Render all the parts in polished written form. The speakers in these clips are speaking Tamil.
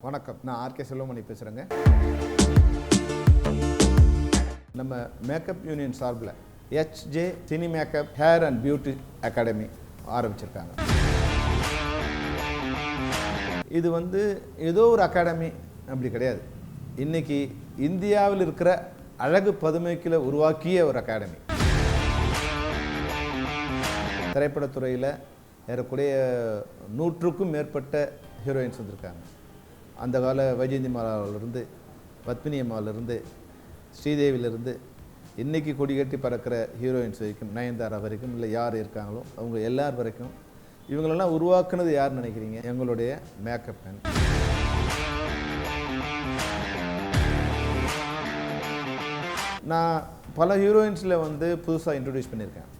வணக்கம், நான் R.K.SELVAMANI பேசுகிறேங்க. நம்ம மேக்கப் யூனியன் சார்பில் HJ cine makeup hair and beauty academy ஆரம்பிச்சிருக்காங்க. இது ஏதோ ஒரு அகாடமி அப்படி கிடையாது. இன்றைக்கி இந்தியாவில் இருக்கிற அழகு பதுமைக்குள்ள உருவாக்கிய ஒரு அகாடமி. திரைப்படத்துறையில் ஏறக்குறைய 100க்கும் மேற்பட்ட ஹீரோயின்ஸ் வந்திருக்காங்க. அந்த கால வைஜெயந்தி மாலாவிலிருந்து, பத்மினி அம்மாவிலிருந்து, ஸ்ரீதேவியிலிருந்து இன்றைக்கி கொடி கட்டி பறக்கிற ஹீரோயின்ஸ் வரைக்கும், நயன்தாரா வரைக்கும், இல்லை யார் இருக்காங்களோ அவங்க எல்லார் வரைக்கும் இவங்களெல்லாம் உருவாக்குனது யாருன்னு நினைக்கிறீங்க? எங்களுடைய மேக்கப் மேன். நான் பல ஹீரோயின்ஸில் புதுசாக இன்ட்ரடியூஸ் பண்ணியிருக்கேன்.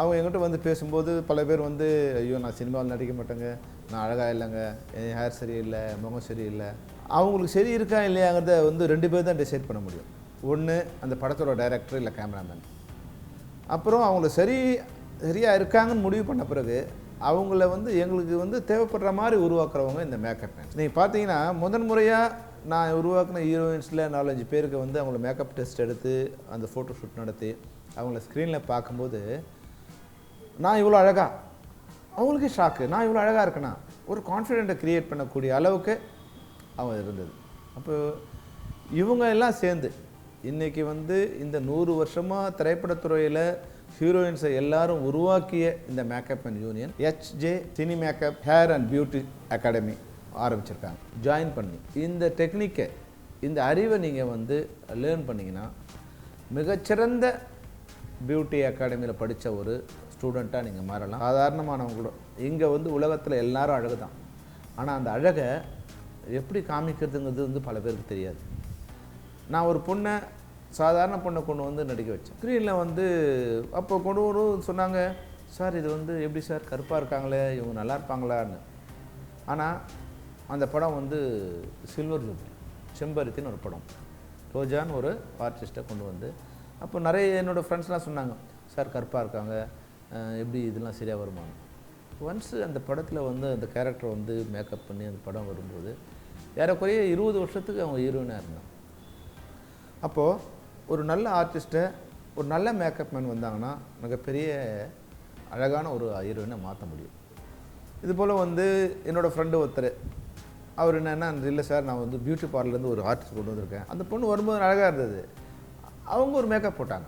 அவங்க எங்கிட்ட பேசும்போது பல பேர் ஐயோ நான் சினிமாவில் நடிக்க மாட்டேங்க, நான் அழகாக இல்லைங்க, என் ஹேர் சரியில்லை, முகம் சரியில்லை. அவங்களுக்கு சரி இருக்கா இல்லையாங்கிறத 2 பேர் தான் டிசைட் பண்ண முடியும். ஒன்று அந்த படத்தோட டைரக்டர் இல்லை கேமராமேன். அப்புறம் அவங்கள சரியாக இருக்காங்கன்னு முடிவு பண்ண பிறகு அவங்கள எங்களுக்கு தேவைப்படுற மாதிரி உருவாக்குறவங்க இந்த மேக்கப் மேன். நீங்கள் பார்த்தீங்கன்னா முதன்முறையாக நான் உருவாக்கின ஹீரோயின்ஸில் 4-5 பேருக்கு அவங்கள மேக்கப் டெஸ்ட் எடுத்து அந்த ஃபோட்டோ ஷூட் நடத்தி அவங்கள ஸ்க்ரீனில் பார்க்கும்போது நான் இவ்வளோ அழகாக, அவங்களுக்கே ஷாக்கு, நான் இவ்வளோ அழகாக இருக்கேனா, ஒரு கான்ஃபிடென்ட்டை க்ரியேட் பண்ணக்கூடிய அளவுக்கு அவங்க இருந்தது. அப்போ இவங்க எல்லாம் சேர்ந்து இன்றைக்கி இந்த 100 வருஷமாக திரைப்படத்துறையில் ஹீரோயின்ஸை எல்லாரும் உருவாக்கிய இந்த makeup and union HJ cine makeup hair and beauty academy ஆரம்பிச்சிருக்காங்க. ஜாயின் பண்ணி இந்த டெக்னிக்கை, இந்த அறிவை நீங்கள் லேர்ன் பண்ணிங்கன்னா மிகச்சிறந்த பியூட்டி அகாடமியில் படித்த ஒரு ஸ்டூடெண்ட்டாக நீங்கள் மாறலாம். சாதாரணமானவங்க கூட இங்கே உலகத்தில் எல்லாரும் அழகு தான். ஆனால் அந்த அழகை எப்படி காமிக்கிறதுங்கிறது பல பேருக்கு தெரியாது. நான் ஒரு பொண்ணை, சாதாரண பொண்ணை கொண்டு நடிக்க வச்சேன். ஸ்க்ரீனில் அப்போ கொண்டு வரும் சொன்னாங்க, சார் இது எப்படி சார் கருப்பாக இருக்காங்களே, இவங்க நல்லா இருப்பாங்களான்னு. ஆனால் அந்த படம் சில்வர் ஜூப்ளி, செம்பருத்தின்னு ஒரு படம். ரோஜான்னு ஒரு ஆர்டிஸ்ட்டை கொண்டு அப்போ நிறைய என்னோடய ஃப்ரெண்ட்ஸ்லாம் சொன்னாங்க, சார் கருப்பாக இருக்காங்க, எப்படி இதெல்லாம் சரியாக வருமானு. ஒன்ஸு அந்த படத்தில் அந்த கேரக்டர் மேக்கப் பண்ணி அந்த படம் வரும்போது ஏறக்குறைய 20 வருஷத்துக்கு அவங்க ஹீரோயினாக இருந்தாங்க. அப்போது ஒரு நல்ல ஆர்டிஸ்ட்டை, ஒரு நல்ல மேக்கப் மேன் வந்தாங்கன்னா மிகப்பெரிய அழகான ஒரு ஹீரோயினை மாற்ற முடியும். இதுபோல் என்னோடய ஃப்ரெண்டு ஒருத்தர், அவர் என்னென்னா, இல்லை சார் நான் பியூட்டி பார்லர்லேருந்து ஒரு ஆர்டிஸ்ட் கொண்டு வந்திருக்கேன், அந்த பொண்ணு வரும்போது அழகாக இருந்தது, அவங்க ஒரு மேக்கப் போட்டாங்க.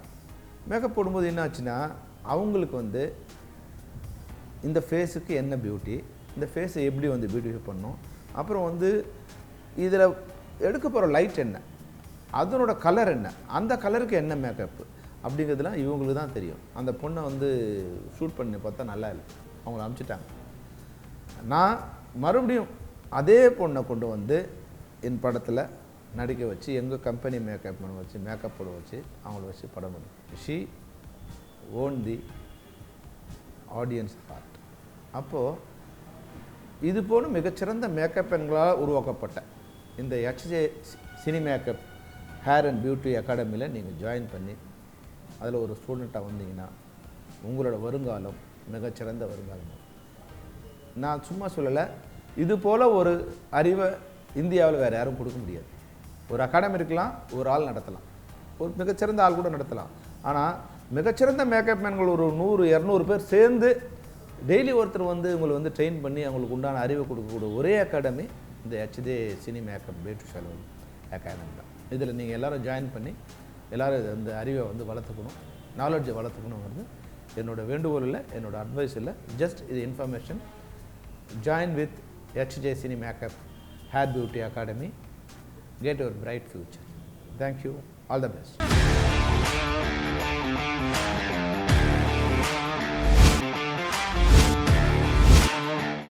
மேக்கப் போடும்போது என்ன ஆச்சுன்னா, அவங்களுக்கு இந்த ஃபேஸுக்கு என்ன பியூட்டி, இந்த ஃபேஸை எப்படி பியூட்டிஃபை பண்ணணும், அப்புறம் இதில் எடுக்க போகிற லைட் என்ன, அதனோட கலர் என்ன, அந்த கலருக்கு என்ன மேக்கப்பு அப்படிங்கிறதுலாம் இவங்களுக்கு தான் தெரியும். அந்த பொண்ணை ஷூட் பண்ணி பார்த்தா நல்லா இல்லை, அவங்கள அனுப்பிச்சிட்டாங்க. நான் மறுபடியும் அதே பொண்ணை கொண்டு என் படத்தில் நடிக்க வச்சு, எங்கள் கம்பெனி மேக்கப் பண்ண வச்சு, மேக்கப் போட வச்சு, அவங்கள வச்சு படம் பண்ணி, she won the audience heart. அப்போது இது போல மிகச்சிறந்த மேக்கப் பெண்களால் உருவாக்கப்பட்ட இந்த HJ cine makeup hair and beauty அகாடமியில் நீங்கள் ஜாயின் பண்ணி அதில் ஒரு ஸ்டூடெண்ட்டாக வந்தீங்கன்னா உங்களோட வருங்காலம் மிகச்சிறந்த வருங்காலம். நான் சும்மா சொல்லலை, இது போல் ஒரு அறிவை இந்தியாவில் வேறு யாரும் கொடுக்க முடியாது. ஒரு அகாடமி இருக்கலாம், ஒரு ஆள் நடத்தலாம், ஒரு மிகச்சிறந்த ஆள் கூட நடத்தலாம். ஆனால் மிகச்சிறந்த மேக்கப் மேன்கள் ஒரு 100-200 பேர் சேர்ந்து டெய்லி ஒருத்தர் உங்களை ட்ரெயின் பண்ணி அவங்களுக்கு உண்டான அறிவை கொடுக்கக்கூடிய ஒரே அகாடமி இந்த HJ cine makeup beauty salon academy தான். இதில் நீங்கள் எல்லோரும் ஜாயின் பண்ணி எல்லோரும் அந்த அறிவை வளர்த்துக்கணும், நாலேஜை வளர்த்துக்கணுங்கிறது என்னோடய வேண்டுகோள் இல்லை, என்னோடய அட்வைஸ் இல்லை, ஜஸ்ட் இது information. Join with HJ cine makeup hair beauty academy. Get your bright future. Thank you. All the best.